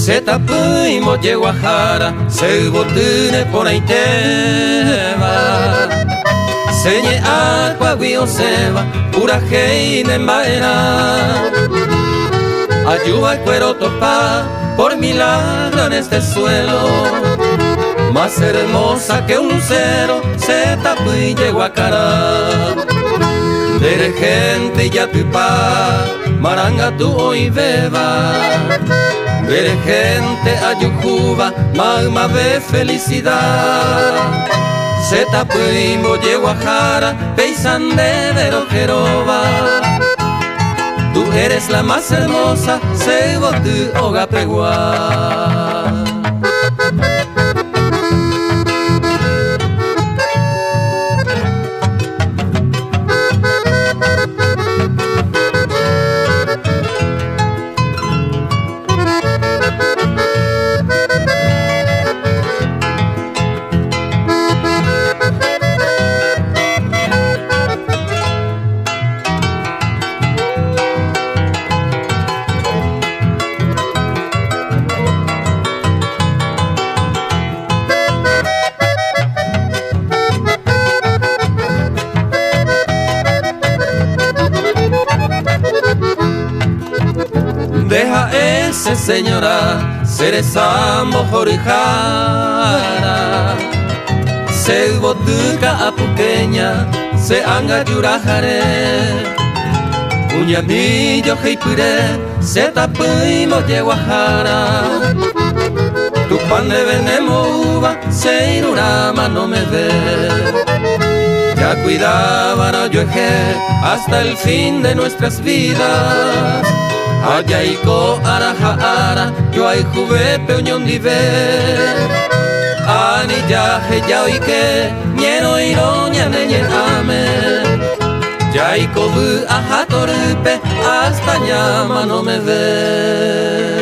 Setapui moje Guajara, se botune por aiteva. Señe aqua guio seba, pura heine maera. Ayuda el cuero topa, por milagro en este suelo. Más hermosa que un lucero, Setapui Guacara. Dere gente ya tu pa, maranga tu hoy beba. Dere gente ayujuba, magma de felicidad. Setapui moje Guajara, peisan de Verojeroba. Tú eres la más hermosa, sebo tu ogapegua. Deja ese señora, ser esa mojorijara. Se botuca a puqueña, se anga yurajare. Uñamillo heipure, Setapui moje Guajara. Tu pan de venemo uva, se irurama no me ve. Ya cuidaban a Yoeje hasta el fin de nuestras vidas. Ayaiko arajara, yo ay juve peoñón dive. Ani ya he ya oike, ñeno iroña neñe ame. Yaiko bu ajatorupe, hasta llama no me ve.